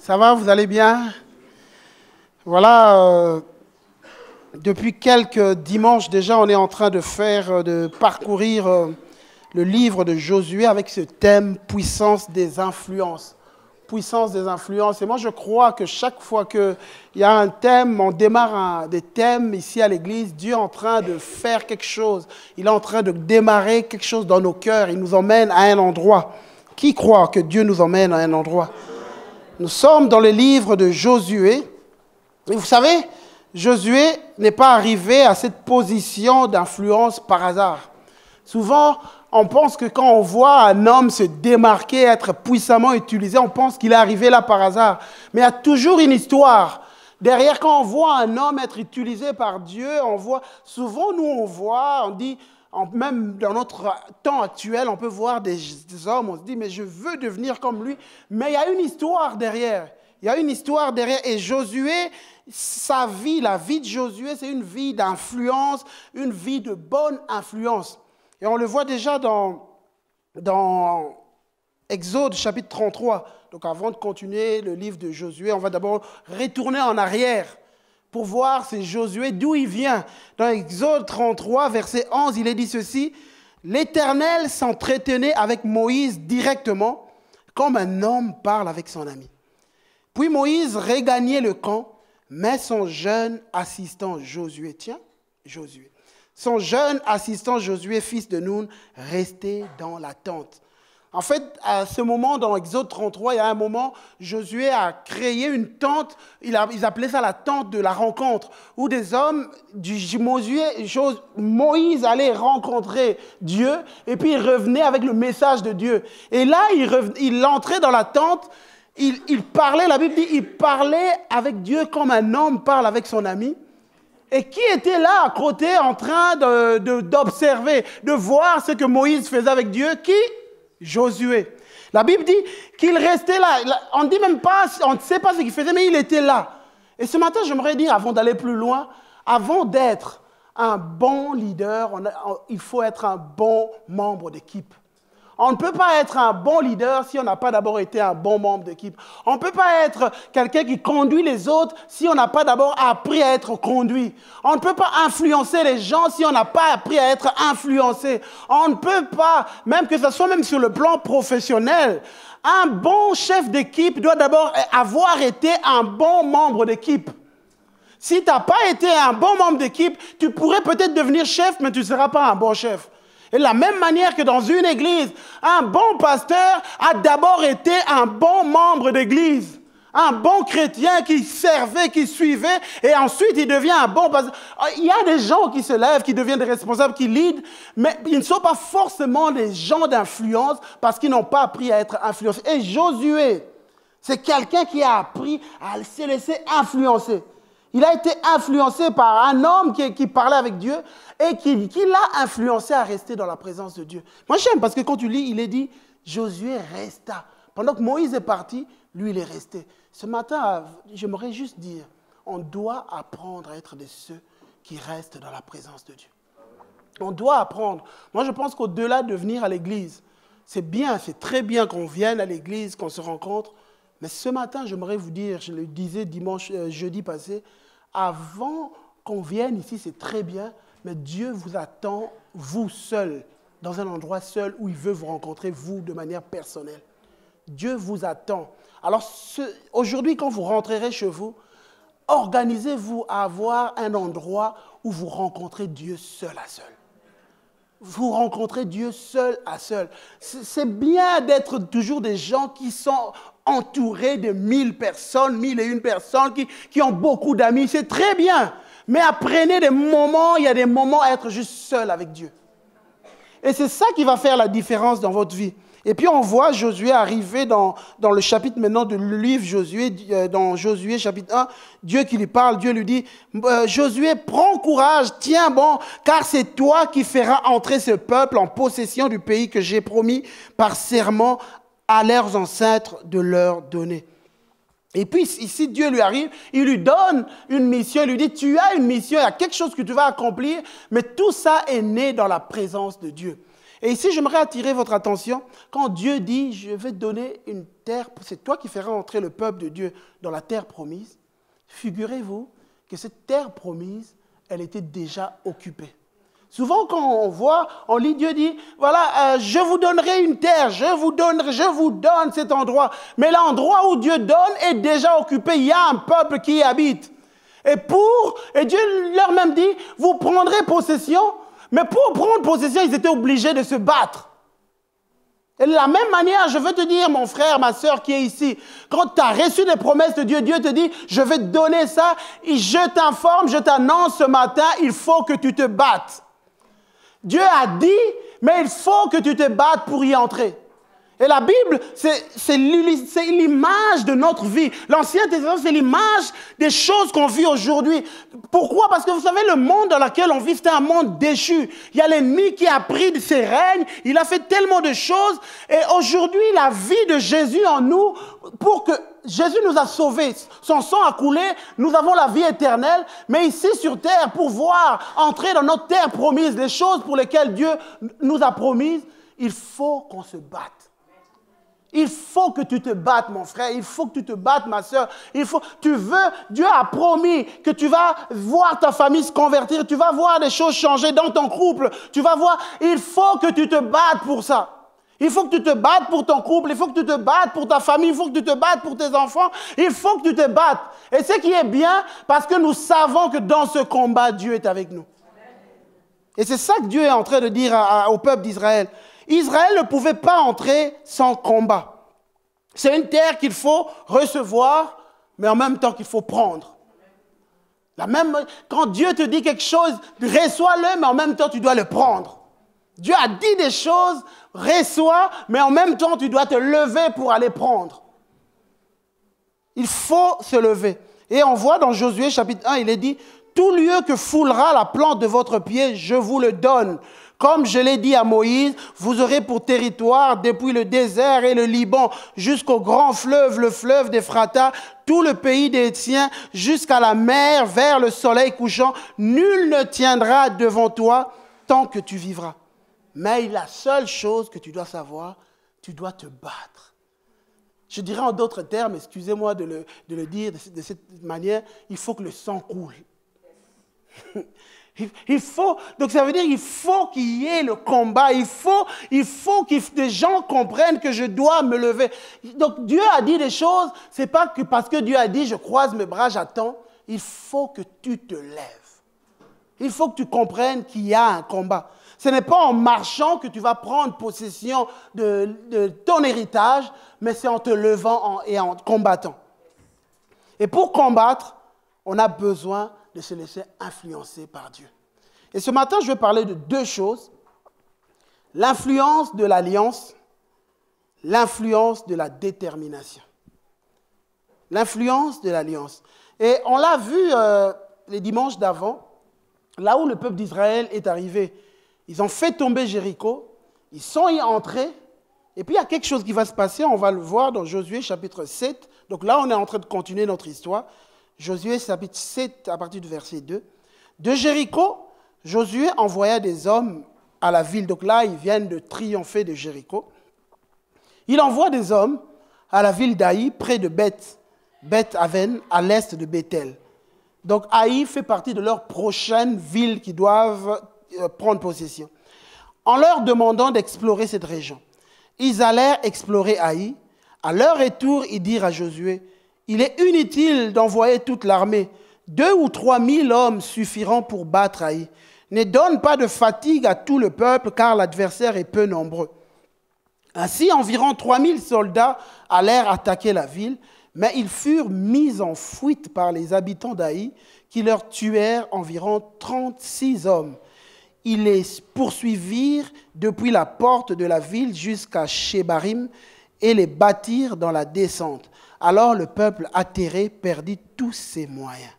Ça va, vous allez bien? Voilà, depuis quelques dimanches déjà, on est en train de parcourir le livre de Josué avec ce thème « Puissance des influences ». Puissance des influences. Et moi, je crois que chaque fois qu'il y a un thème, on démarre des thèmes ici à l'église, Dieu est en train de faire quelque chose. Il est en train de démarrer quelque chose dans nos cœurs. Il nous emmène à un endroit. Qui croit que Dieu nous emmène à un endroit? Nous sommes dans le livre de Josué. Et vous savez, Josué n'est pas arrivé à cette position d'influence par hasard. Souvent, on pense que quand on voit un homme se démarquer, être puissamment utilisé, on pense qu'il est arrivé là par hasard. Mais il y a toujours une histoire. Derrière, quand on voit un homme être utilisé par Dieu, on voit, souvent nous on voit, on dit, même dans notre temps actuel, on peut voir des hommes, on se dit, mais je veux devenir comme lui. Mais il y a une histoire derrière. Il y a une histoire derrière. Et Josué, sa vie, la vie de Josué, c'est une vie d'influence, une vie de bonne influence. Et on le voit déjà dans Exode chapitre 33. Donc avant de continuer le livre de Josué, on va d'abord retourner en arrière pour voir c'est Josué d'où il vient. Dans Exode 33, verset 11, il est dit ceci: « L'Éternel s'entretenait avec Moïse directement, comme un homme parle avec son ami. Puis Moïse regagnait le camp, mais son jeune assistant Josué, son jeune assistant Josué, fils de Nun, restait dans la tente. » En fait, à ce moment, dans Exode 33, il y a un moment, Josué a créé une tente, ils appelaient ça la tente de la rencontre, où des hommes, Moïse allait rencontrer Dieu, et puis il revenait avec le message de Dieu. Et là, il entrait dans la tente, il parlait, la Bible dit, il parlait avec Dieu comme un homme parle avec son ami. Et qui était là à côté en train d'observer, de voir ce que Moïse faisait avec Dieu? Qui? Josué. La Bible dit qu'il restait là. On ne dit même pas, on ne sait pas ce qu'il faisait, mais il était là. Et ce matin, j'aimerais dire, avant d'aller plus loin, avant d'être un bon leader, il faut être un bon membre d'équipe. On ne peut pas être un bon leader si on n'a pas d'abord été un bon membre d'équipe. On ne peut pas être quelqu'un qui conduit les autres si on n'a pas d'abord appris à être conduit. On ne peut pas influencer les gens si on n'a pas appris à être influencé. On ne peut pas, même que ce soit même sur le plan professionnel, un bon chef d'équipe doit d'abord avoir été un bon membre d'équipe. Si tu n'as pas été un bon membre d'équipe, tu pourrais peut-être devenir chef, mais tu ne seras pas un bon chef. Et de la même manière que dans une église, un bon pasteur a d'abord été un bon membre d'église. Un bon chrétien qui servait, qui suivait, et ensuite il devient un bon pasteur. Il y a des gens qui se lèvent, qui deviennent des responsables, qui leadent, mais ils ne sont pas forcément des gens d'influence parce qu'ils n'ont pas appris à être influencés. Et Josué, c'est quelqu'un qui a appris à se laisser influencer. Il a été influencé par un homme qui parlait avec Dieu et qui l'a influencé à rester dans la présence de Dieu. Moi, j'aime parce que quand tu lis, il est dit, Josué resta. Pendant que Moïse est parti, lui, il est resté. Ce matin, j'aimerais juste dire, on doit apprendre à être de ceux qui restent dans la présence de Dieu. On doit apprendre. Moi, je pense qu'au-delà de venir à l'église, c'est bien, c'est très bien qu'on vienne à l'église, qu'on se rencontre. Mais ce matin, j'aimerais vous dire, je le disais jeudi passé, avant qu'on vienne ici, c'est très bien, mais Dieu vous attend, vous seul, dans un endroit seul où il veut vous rencontrer, vous, de manière personnelle. Dieu vous attend. Alors, aujourd'hui, quand vous rentrerez chez vous, organisez-vous à avoir un endroit où vous rencontrez Dieu seul à seul. Vous rencontrez Dieu seul à seul. C'est bien d'être toujours des gens qui sont entourés de 1000 personnes, 1001 personnes, qui ont beaucoup d'amis. C'est très bien. Mais apprenez des moments, il y a des moments à être juste seul avec Dieu. Et c'est ça qui va faire la différence dans votre vie. Et puis on voit Josué arriver dans le chapitre maintenant du livre Josué, dans Josué chapitre 1, Dieu qui lui parle, Dieu lui dit, Josué, prends courage, tiens bon, car c'est toi qui feras entrer ce peuple en possession du pays que j'ai promis par serment à leurs ancêtres de leur donner. Et puis ici, Dieu lui arrive, il lui donne une mission, il lui dit, tu as une mission, il y a quelque chose que tu vas accomplir, mais tout ça est né dans la présence de Dieu. Et ici, j'aimerais attirer votre attention, quand Dieu dit, je vais te donner une terre, c'est toi qui feras entrer le peuple de Dieu dans la terre promise. Figurez-vous que cette terre promise, elle était déjà occupée. Souvent, quand on lit Dieu dit, voilà, je vous donnerai une terre, je vous donne cet endroit. Mais l'endroit où Dieu donne est déjà occupé, il y a un peuple qui y habite. Et Dieu leur même dit, vous prendrez possession, mais pour prendre possession, ils étaient obligés de se battre. Et de la même manière, je veux te dire, mon frère, ma soeur qui est ici, quand tu as reçu des promesses de Dieu, Dieu te dit, je vais te donner ça, et je t'informe, je t'annonce ce matin, il faut que tu te battes. Dieu a dit, mais il faut que tu te battes pour y entrer. Et la Bible, c'est l'image de notre vie. L'Ancien Testament, c'est l'image des choses qu'on vit aujourd'hui. Pourquoi? Parce que vous savez, le monde dans lequel on vit, c'est un monde déchu. Il y a l'ennemi qui a pris de ses règnes. Il a fait tellement de choses. Et aujourd'hui, la vie de Jésus en nous, pour que Jésus nous a sauvés, son sang a coulé, nous avons la vie éternelle. Mais ici sur terre, pour voir entrer dans notre terre promise, les choses pour lesquelles Dieu nous a promises, il faut qu'on se batte. Il faut que tu te battes, mon frère. Il faut que tu te battes, ma soeur. Dieu a promis que tu vas voir ta famille se convertir. Tu vas voir des choses changer dans ton couple. Tu vas voir, il faut que tu te battes pour ça. Il faut que tu te battes pour ton couple. Il faut que tu te battes pour ta famille. Il faut que tu te battes pour tes enfants. Il faut que tu te battes. Et ce qui est bien, parce que nous savons que dans ce combat, Dieu est avec nous. Et c'est ça que Dieu est en train de dire au peuple d'Israël. Israël ne pouvait pas entrer sans combat. C'est une terre qu'il faut recevoir, mais en même temps qu'il faut prendre. Quand Dieu te dit quelque chose, reçois-le, mais en même temps tu dois le prendre. Dieu a dit des choses, reçois, mais en même temps tu dois te lever pour aller prendre. Il faut se lever. Et on voit dans Josué chapitre 1, il est dit, « Tout lieu que foulera la plante de votre pied, je vous le donne. Comme je l'ai dit à Moïse, vous aurez pour territoire depuis le désert et le Liban jusqu'au grand fleuve, le fleuve d'Ephrata, tout le pays des Hétiens, jusqu'à la mer, vers le soleil couchant. Nul ne tiendra devant toi tant que tu vivras. » Mais la seule chose que tu dois savoir, tu dois te battre. Je dirais en d'autres termes, excusez-moi de le dire de cette manière, il faut que le sang coule. Donc ça veut dire qu'il faut qu'il y ait le combat, il faut que des gens comprennent que je dois me lever. Donc Dieu a dit des choses, c'est pas que parce que Dieu a dit je croise mes bras, j'attends. Il faut que tu te lèves. Il faut que tu comprennes qu'il y a un combat. Ce n'est pas en marchant que tu vas prendre possession de ton héritage, mais c'est en te levant et en combattant. Et pour combattre, on a besoin de se laisser influencer par Dieu. Et ce matin, je vais parler de deux choses. L'influence de l'alliance, l'influence de la détermination. L'influence de l'alliance. Et on l'a vu les dimanches d'avant, là où le peuple d'Israël est arrivé. Ils ont fait tomber Jéricho, ils sont y entrés, et puis il y a quelque chose qui va se passer, on va le voir dans Josué chapitre 7. Donc là, on est en train de continuer notre histoire. Josué chapitre 7 à partir du verset 2. De Jéricho, Josué envoya des hommes à la ville. Donc là, ils viennent de triompher de Jéricho. Il envoie des hommes à la ville d'Aï, près de Beth-Aven, à l'est de Bethel. Donc Aï fait partie de leur prochaine ville qui doivent prendre possession. En leur demandant d'explorer cette région, ils allèrent explorer Aï. À leur retour, ils dirent à Josué, « Il est inutile d'envoyer toute l'armée. 2 ou 3 000 hommes suffiront pour battre Aï. Ne donne pas de fatigue à tout le peuple, car l'adversaire est peu nombreux. » Ainsi, environ 3 000 soldats allèrent attaquer la ville, mais ils furent mis en fuite par les habitants d'Aï, qui leur tuèrent environ 36 hommes. Ils les poursuivirent depuis la porte de la ville jusqu'à Shebarim et les battirent dans la descente. Alors le peuple atterré perdit tous ses moyens.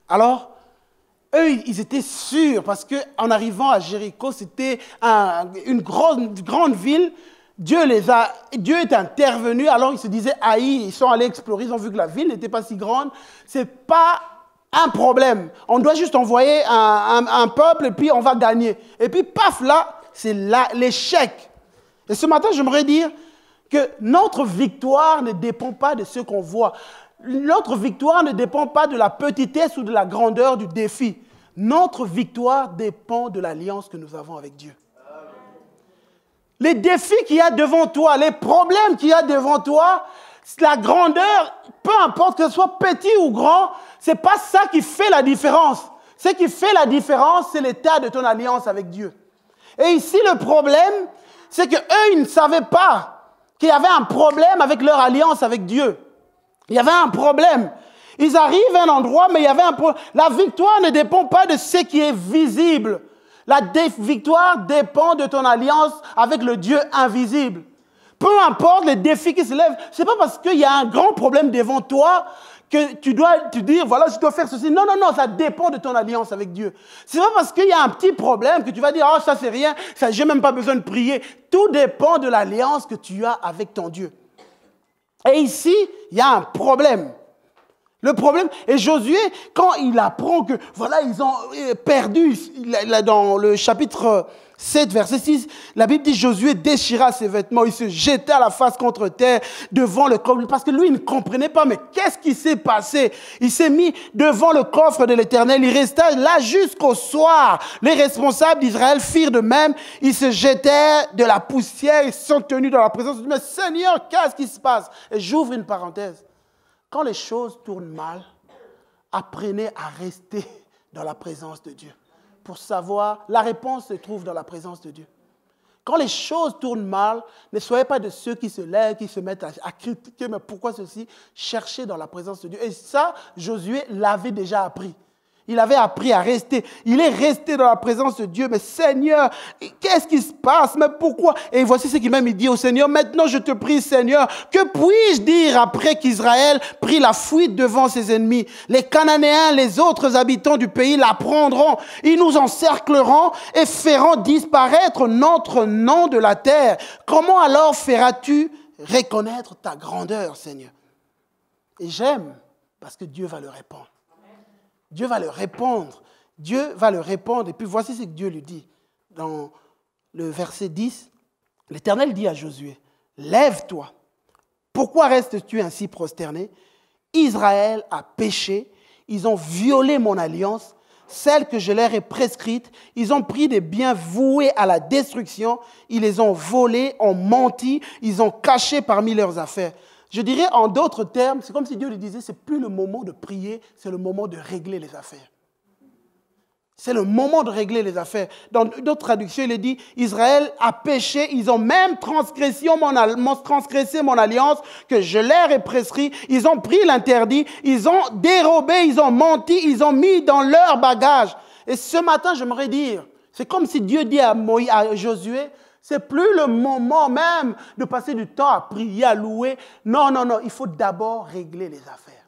Alors, eux, ils étaient sûrs, parce qu'en arrivant à Jéricho, c'était une grande ville. Dieu est intervenu, alors ils se disaient, Aïe, ils sont allés explorer, ils ont vu que la ville n'était pas si grande. Ce n'est pas un problème. On doit juste envoyer un peuple et puis on va gagner. Et puis, paf, là, c'est l'échec. Et ce matin, j'aimerais dire que notre victoire ne dépend pas de ce qu'on voit. Notre victoire ne dépend pas de la petitesse ou de la grandeur du défi. Notre victoire dépend de l'alliance que nous avons avec Dieu. Les défis qu'il y a devant toi, les problèmes qu'il y a devant toi, la grandeur, peu importe que ce soit petit ou grand, ce n'est pas ça qui fait la différence. Ce qui fait la différence, c'est l'état de ton alliance avec Dieu. Et ici, le problème, c'est qu'eux, ils ne savaient pas qu'il y avait un problème avec leur alliance avec Dieu. Il y avait un problème. Ils arrivent à un endroit, mais il y avait un problème. La victoire ne dépend pas de ce qui est visible. La victoire dépend de ton alliance avec le Dieu invisible. Peu importe les défis qui se lèvent, ce n'est pas parce qu'il y a un grand problème devant toi que tu dois te dire, voilà, je dois faire ceci. Non, non, non, ça dépend de ton alliance avec Dieu. Ce n'est pas parce qu'il y a un petit problème que tu vas dire, oh, ça c'est rien, je n'ai même pas besoin de prier. Tout dépend de l'alliance que tu as avec ton Dieu. Et ici, il y a un problème. Le problème, et Josué, quand il apprend que, voilà, ils ont perdu, dans le chapitre 7, verset 6, la Bible dit, Josué déchira ses vêtements, il se jeta la face contre terre devant le coffre, parce que lui, il ne comprenait pas, mais qu'est-ce qui s'est passé? Il s'est mis devant le coffre de l'Éternel, il resta là jusqu'au soir. Les responsables d'Israël firent de même, ils se jetèrent de la poussière, ils sont tenus dans la présence de Dieu. Mais Seigneur, qu'est-ce qui se passe? Et j'ouvre une parenthèse. Quand les choses tournent mal, apprenez à rester dans la présence de Dieu. Pour savoir, la réponse se trouve dans la présence de Dieu. Quand les choses tournent mal, ne soyez pas de ceux qui se lèvent, qui se mettent à critiquer, mais pourquoi ceci? Cherchez dans la présence de Dieu. Et ça, Josué l'avait déjà appris. Il avait appris à rester. Il est resté dans la présence de Dieu. Mais Seigneur, qu'est-ce qui se passe? Mais pourquoi? Et voici ce qu'il même dit au Seigneur. Maintenant, je te prie, Seigneur, que puis-je dire après qu'Israël prit la fuite devant ses ennemis? Les Cananéens, les autres habitants du pays la prendront. Ils nous encercleront et feront disparaître notre nom de la terre. Comment alors feras-tu reconnaître ta grandeur, Seigneur? Et j'aime parce que Dieu va le répondre. Dieu va le répondre. Dieu va le répondre. Et puis voici ce que Dieu lui dit. Dans le verset 10, l'Éternel dit à Josué, « Lève-toi. Pourquoi restes-tu ainsi prosterné? Israël a péché. Ils ont violé mon alliance, celle que je leur ai prescrite. Ils ont pris des biens voués à la destruction. Ils les ont volés, ont menti. Ils ont caché parmi leurs affaires. » Je dirais en d'autres termes, c'est comme si Dieu lui disait, ce n'est plus le moment de prier, c'est le moment de régler les affaires. C'est le moment de régler les affaires. Dans d'autres traductions, il est dit, Israël a péché, ils ont même transgressé mon alliance que je leur ai prescrit. Ils ont pris l'interdit, ils ont dérobé, ils ont menti, ils ont mis dans leur bagage. Et ce matin, j'aimerais dire, c'est comme si Dieu dit à Josué, c'est plus le moment même de passer du temps à prier, à louer. Non, non, non, il faut d'abord régler les affaires.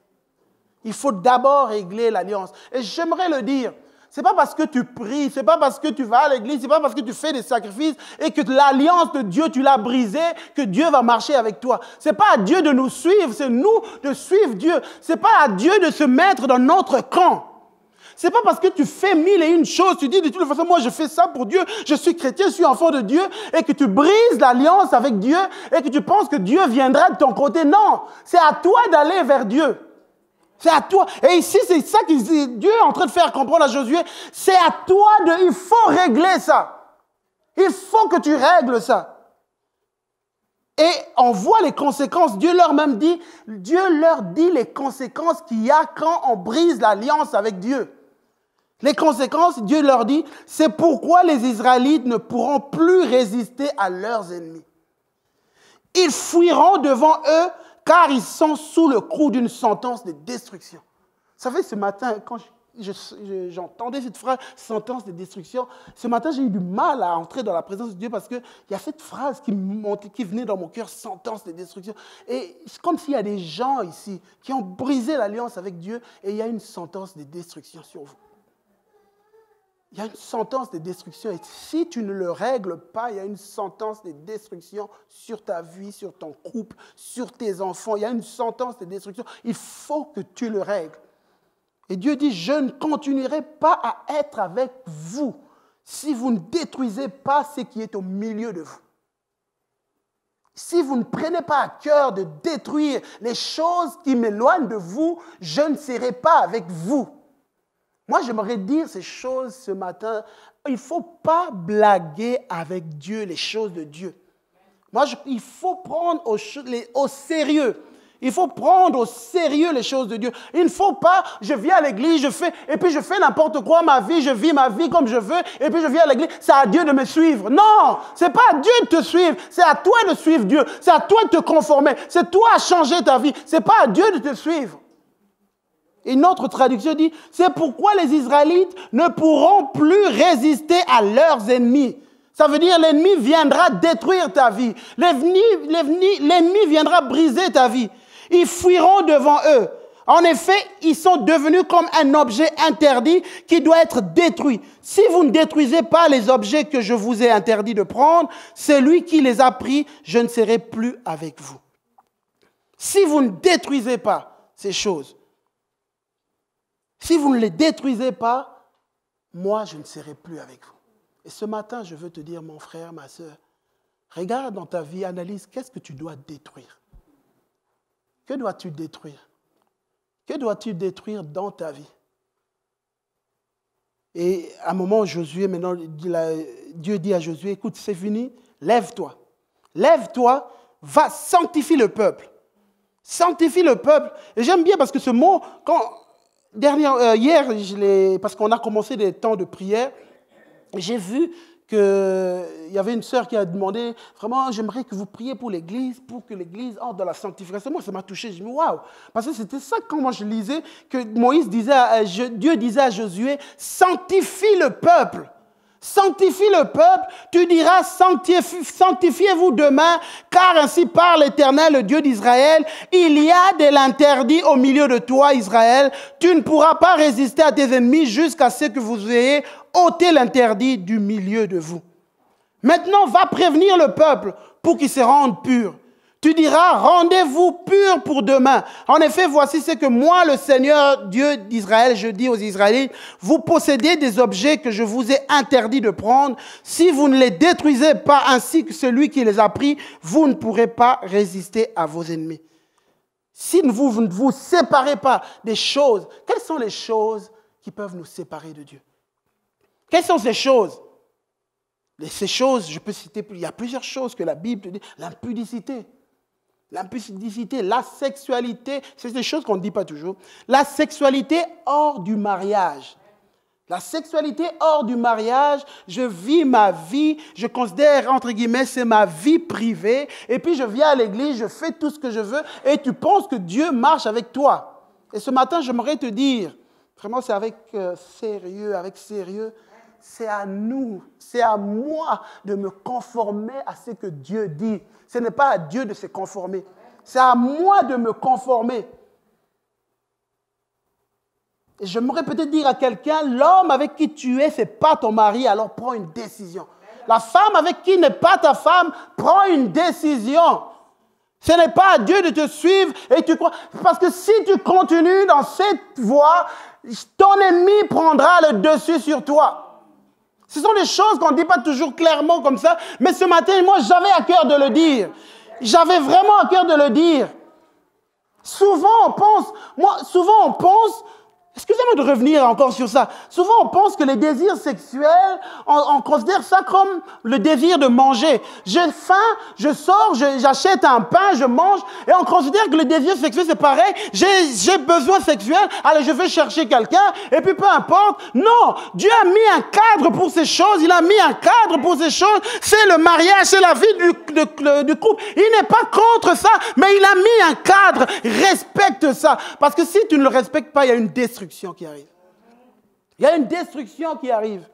Il faut d'abord régler l'alliance. Et j'aimerais le dire, ce n'est pas parce que tu pries, ce n'est pas parce que tu vas à l'église, ce n'est pas parce que tu fais des sacrifices et que l'alliance de Dieu, tu l'as brisée, que Dieu va marcher avec toi. Ce n'est pas à Dieu de nous suivre, c'est nous de suivre Dieu. Ce n'est pas à Dieu de se mettre dans notre camp. Ce n'est pas parce que tu fais mille et une choses, tu dis de toute façon, moi je fais ça pour Dieu, je suis chrétien, je suis enfant de Dieu, et que tu brises l'alliance avec Dieu, et que tu penses que Dieu viendra de ton côté. Non, c'est à toi d'aller vers Dieu. C'est à toi. Et ici, c'est ça que Dieu est en train de faire comprendre à Josué. C'est à toi il faut régler ça. Il faut que tu règles ça. Et on voit les conséquences. Dieu leur dit les conséquences qu'il y a quand on brise l'alliance avec Dieu. Les conséquences, Dieu leur dit, c'est pourquoi les Israélites ne pourront plus résister à leurs ennemis. Ils fuiront devant eux car ils sont sous le coup d'une sentence de destruction. Vous savez, ce matin, quand j'entendais cette phrase, sentence de destruction, ce matin, j'ai eu du mal à entrer dans la présence de Dieu parce qu'il y a cette phrase qui venait dans mon cœur, sentence de destruction. Et c'est comme s'il y a des gens ici qui ont brisé l'alliance avec Dieu et il y a une sentence de destruction sur vous. Il y a une sentence de destruction et si tu ne le règles pas, il y a une sentence de destruction sur ta vie, sur ton couple, sur tes enfants. Il y a une sentence de destruction. Il faut que tu le règles. Et Dieu dit, je ne continuerai pas à être avec vous si vous ne détruisez pas ce qui est au milieu de vous. Si vous ne prenez pas à cœur de détruire les choses qui m'éloignent de vous, je ne serai pas avec vous. Moi, j'aimerais dire ces choses ce matin. Il ne faut pas blaguer avec Dieu, les choses de Dieu. Il faut prendre au sérieux. Il faut prendre au sérieux les choses de Dieu. Il ne faut pas, je viens à l'église, et puis je fais n'importe quoi, je vis ma vie comme je veux, et puis je viens à l'église, c'est à Dieu de me suivre. Non, ce n'est pas à Dieu de te suivre, c'est à toi de suivre Dieu, c'est à toi de te conformer, c'est toi à changer ta vie, ce n'est pas à Dieu de te suivre. Une autre traduction dit, c'est pourquoi les Israélites ne pourront plus résister à leurs ennemis. Ça veut dire l'ennemi viendra détruire ta vie, l'ennemi viendra briser ta vie. Ils fuiront devant eux. En effet, ils sont devenus comme un objet interdit qui doit être détruit. Si vous ne détruisez pas les objets que je vous ai interdit de prendre, celui qui les a pris, je ne serai plus avec vous. Si vous ne détruisez pas ces choses, si vous ne les détruisez pas, moi, je ne serai plus avec vous. Et ce matin, je veux te dire, mon frère, ma soeur, regarde dans ta vie, analyse, qu'est-ce que tu dois détruire? Que dois-tu détruire? Que dois-tu détruire dans ta vie? Et à un moment, Josué, maintenant, Dieu dit à Josué, écoute, c'est fini, lève-toi. Lève-toi, va, sanctifie le peuple. Sanctifie le peuple. Et j'aime bien parce que ce mot, hier, parce qu'on a commencé des temps de prière, j'ai vu qu'il y avait une sœur qui a demandé, vraiment, j'aimerais que vous priez pour l'Église, pour que l'Église entre dans la sanctification. Moi, ça m'a touché. Je me dis, waouh! Parce que c'était ça, quand moi je lisais, que Dieu disait à Josué, sanctifie le peuple. Sanctifie le peuple, tu diras, sanctifiez-vous demain, car ainsi parle l'Éternel, le Dieu d'Israël, il y a de l'interdit au milieu de toi, Israël, tu ne pourras pas résister à tes ennemis jusqu'à ce que vous ayez ôté l'interdit du milieu de vous. Maintenant, va prévenir le peuple pour qu'il se rende pur. Tu diras, rendez-vous pur pour demain. En effet, voici ce que moi, le Seigneur Dieu d'Israël, je dis aux Israélites, vous possédez des objets que je vous ai interdit de prendre. Si vous ne les détruisez pas ainsi que celui qui les a pris, vous ne pourrez pas résister à vos ennemis. Si vous ne vous séparez pas des choses, quelles sont les choses qui peuvent nous séparer de Dieu? Quelles sont ces choses? Ces choses, je peux citer, il y a plusieurs choses que la Bible dit. L'impudicité. L'impudicité, la sexualité, c'est des choses qu'on ne dit pas toujours. La sexualité hors du mariage. La sexualité hors du mariage, je vis ma vie, je considère, entre guillemets, c'est ma vie privée. Et puis je viens à l'église, je fais tout ce que je veux et tu penses que Dieu marche avec toi. Et ce matin, j'aimerais te dire, vraiment c'est avec sérieux, c'est à nous, c'est à moi de me conformer à ce que Dieu dit. Ce n'est pas à Dieu de se conformer. C'est à moi de me conformer. Et j'aimerais peut-être dire à quelqu'un, l'homme avec qui tu es, ce n'est pas ton mari, alors prends une décision. La femme avec qui n'est pas ta femme, prends une décision. Ce n'est pas à Dieu de te suivre et tu crois. Parce que si tu continues dans cette voie, ton ennemi prendra le dessus sur toi. Ce sont des choses qu'on ne dit pas toujours clairement comme ça, mais ce matin, moi, j'avais à cœur de le dire. J'avais vraiment à cœur de le dire. Souvent, on pense, excusez-moi de revenir encore sur ça. Souvent, on pense que les désirs sexuels, on considère ça comme le désir de manger. J'ai faim, je sors, j'achète un pain, je mange, et on considère que le désir sexuel, c'est pareil. J'ai besoin sexuel, allez, je vais chercher quelqu'un, et puis peu importe. Non, Dieu a mis un cadre pour ces choses, il a mis un cadre pour ces choses. C'est le mariage, c'est la vie du couple. Il n'est pas contre ça, mais il a mis un cadre. Respecte ça. Parce que si tu ne le respectes pas, il y a une destruction qui arrive. Il y a une destruction qui arrive.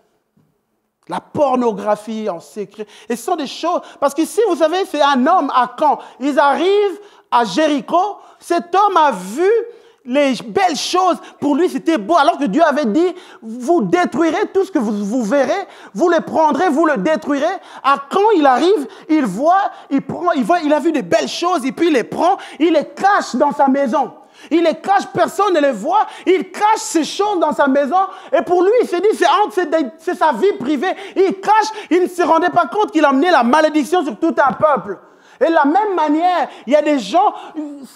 La pornographie en secret. Et ce sont des choses... Parce que si vous savez, c'est un homme à Can. Ils arrivent à Jéricho. Cet homme a vu les belles choses. Pour lui, c'était beau. Alors que Dieu avait dit, vous détruirez tout ce que vous verrez. Vous le prendrez, vous le détruirez. À Can, il arrive, il a vu des belles choses. Et puis il les prend, il les cache dans sa maison. Il les cache, personne ne les voit. Il cache ces choses dans sa maison. Et pour lui, il se dit, c'est sa vie privée. Il cache, il ne se rendait pas compte qu'il amenait la malédiction sur tout un peuple. Et de la même manière, il y a des gens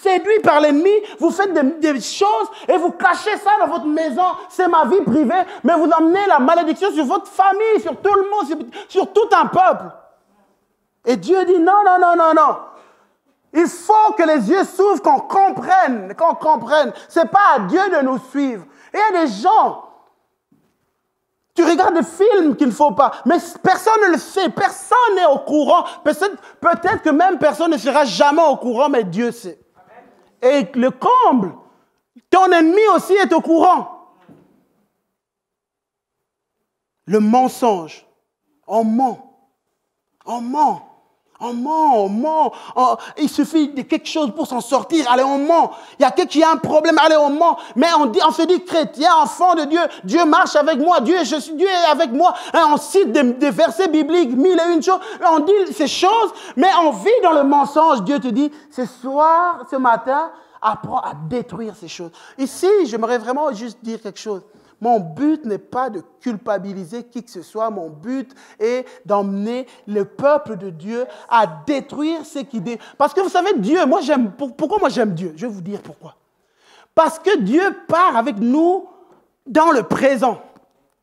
séduits par l'ennemi, vous faites des choses et vous cachez ça dans votre maison, c'est ma vie privée, mais vous emmenez la malédiction sur votre famille, sur tout le monde, sur tout un peuple. Et Dieu dit non, non, non, non, non. Il faut que les yeux s'ouvrent, qu'on comprenne. Ce n'est pas à Dieu de nous suivre. Et il y a des gens, tu regardes des films qu'il ne faut pas, mais personne ne le sait, personne n'est au courant. Peut-être que même personne ne sera jamais au courant, mais Dieu sait. Et le comble, ton ennemi aussi est au courant. Le mensonge, on ment. Il suffit de quelque chose pour s'en sortir. Allez, on ment. Il y a quelqu'un qui a un problème. Allez, on ment. Mais on se dit chrétien, enfant de Dieu. Dieu marche avec moi. Dieu est avec moi. On cite des versets bibliques, 1001 choses. On dit ces choses, mais on vit dans le mensonge. Dieu te dit, ce matin, apprends à détruire ces choses. Ici, j'aimerais vraiment juste dire quelque chose. Mon but n'est pas de culpabiliser qui que ce soit. Mon but est d'emmener le peuple de Dieu à détruire ce qui... Parce que vous savez, Dieu, pourquoi moi j'aime Dieu? Je vais vous dire pourquoi. Parce que Dieu part avec nous dans le présent.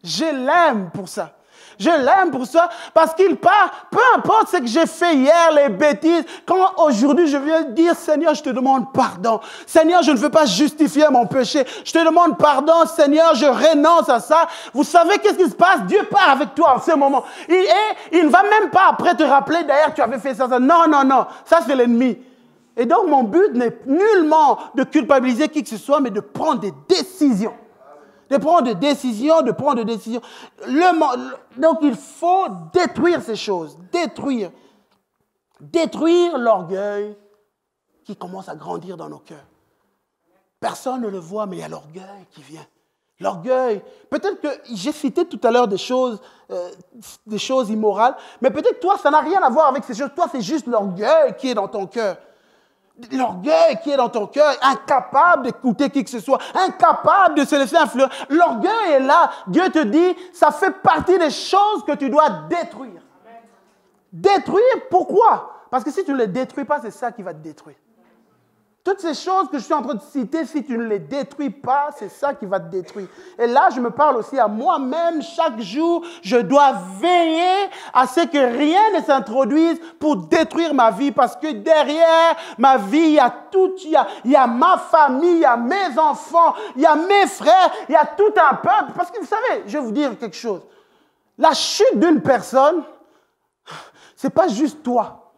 Je l'aime pour ça. Je l'aime pour ça parce qu'il part, peu importe ce que j'ai fait hier, les bêtises, quand aujourd'hui je viens dire, Seigneur, je te demande pardon. Seigneur, je ne veux pas justifier mon péché. Je te demande pardon, Seigneur, je renonce à ça. Vous savez qu'est-ce qui se passe? Dieu part avec toi en ce moment. Il ne va même pas après te rappeler, d'ailleurs, tu avais fait ça. Non, non, non, ça c'est l'ennemi. Et donc mon but n'est nullement de culpabiliser qui que ce soit, mais de prendre des décisions. De prendre des décisions. Donc, il faut détruire ces choses. Détruire l'orgueil qui commence à grandir dans nos cœurs. Personne ne le voit, mais il y a l'orgueil qui vient. L'orgueil. Peut-être que j'ai cité tout à l'heure des choses immorales, mais peut-être toi, ça n'a rien à voir avec ces choses. Toi, c'est juste l'orgueil qui est dans ton cœur. L'orgueil qui est dans ton cœur, incapable d'écouter qui que ce soit, incapable de se laisser influencer. L'orgueil est là. Dieu te dit, ça fait partie des choses que tu dois détruire. Détruire, pourquoi? Parce que si tu ne les détruis pas, c'est ça qui va te détruire. Toutes ces choses que je suis en train de citer, si tu ne les détruis pas, c'est ça qui va te détruire. Et là, je me parle aussi à moi-même. Chaque jour, je dois veiller à ce que rien ne s'introduise pour détruire ma vie. Parce que derrière ma vie, il y a tout. Il y a ma famille, il y a mes enfants, il y a mes frères, il y a tout un peuple. Parce que vous savez, je vais vous dire quelque chose. La chute d'une personne, ce n'est pas juste toi.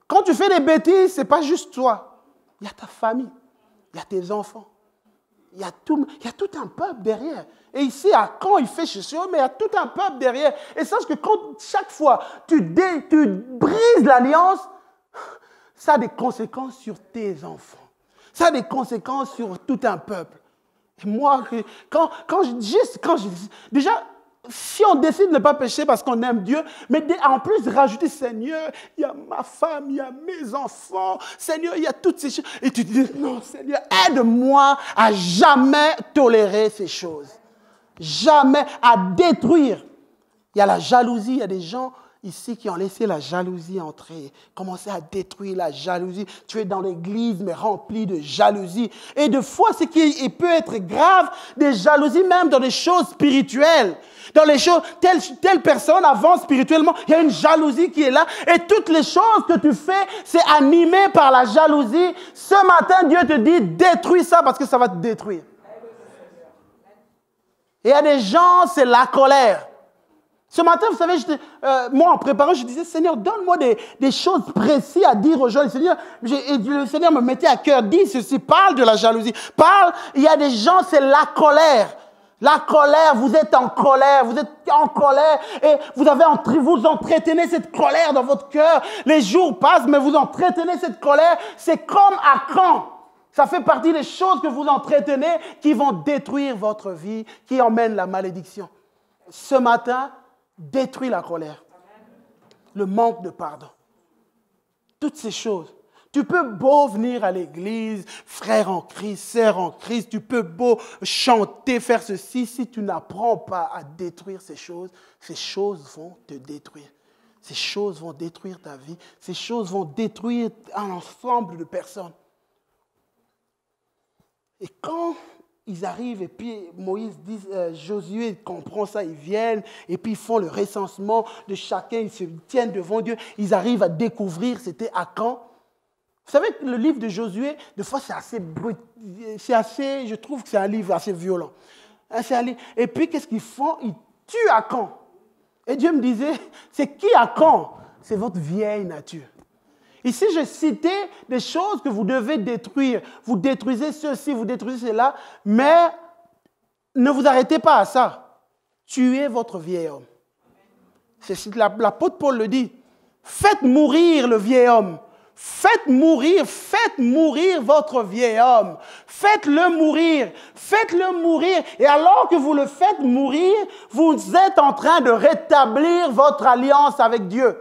Quand tu fais des bêtises, ce n'est pas juste toi. Il y a ta famille, il y a tes enfants, il y a tout un peuple derrière. Et ici, à Caen, il fait chez eux, mais il y a tout un peuple derrière. Et sache que chaque fois tu brises l'alliance, ça a des conséquences sur tes enfants. Ça a des conséquences sur tout un peuple. Et moi, déjà, si on décide de ne pas pécher parce qu'on aime Dieu, mais en plus rajouter, Seigneur, il y a ma femme, il y a mes enfants, Seigneur, il y a toutes ces choses. Et tu dis, non, Seigneur, aide-moi à jamais tolérer ces choses. Jamais à détruire. Il y a la jalousie, il y a des gens ici qui ont laissé la jalousie entrer, commencé à détruire la jalousie. Tu es dans l'église, mais rempli de jalousie. Et de fois, ce qui peut être grave, des jalousies même dans des choses spirituelles. Dans les choses, telle personne avance spirituellement, il y a une jalousie qui est là. Et toutes les choses que tu fais, c'est animé par la jalousie. Ce matin, Dieu te dit, détruis ça parce que ça va te détruire. Et il y a des gens, c'est la colère. Ce matin, vous savez, moi, en préparant, je disais, Seigneur, donne-moi des choses précises à dire aux gens. Et le Seigneur me mettait à cœur, dis ceci, parle de la jalousie. Parle, il y a des gens, c'est la colère. La colère, vous êtes en colère et vous entretenez cette colère dans votre cœur. Les jours passent, mais vous entretenez cette colère. C'est comme à Caen. Ça fait partie des choses que vous entretenez qui vont détruire votre vie, qui emmènent la malédiction. Ce matin, détruis la colère, le manque de pardon. Toutes ces choses. Tu peux beau venir à l'église, frère en Christ, sœur en Christ, tu peux beau chanter, faire ceci, si tu n'apprends pas à détruire ces choses vont te détruire. ces choses vont détruire ta vie. Ces choses vont détruire un ensemble de personnes. Et quand ils arrivent, et puis Moïse dit, Josué comprend ça, ils viennent, et puis ils font le recensement de chacun, ils se tiennent devant Dieu, ils arrivent à découvrir, c'était Akan. Vous savez que le livre de Josué, des fois c'est assez brut, je trouve que c'est un livre assez violent. Et puis qu'est-ce qu'ils font? Ils tuent Akan. Et Dieu me disait, c'est qui Akan? C'est votre vieille nature. Ici, je citais des choses que vous devez détruire. Vous détruisez ceci, vous détruisez cela, mais ne vous arrêtez pas à ça. Tuez votre vieil homme. L'apôtre Paul le dit. Faites mourir le vieil homme. Faites mourir votre vieil homme. Faites-le mourir. Faites-le mourir. Et alors que vous le faites mourir, vous êtes en train de rétablir votre alliance avec Dieu.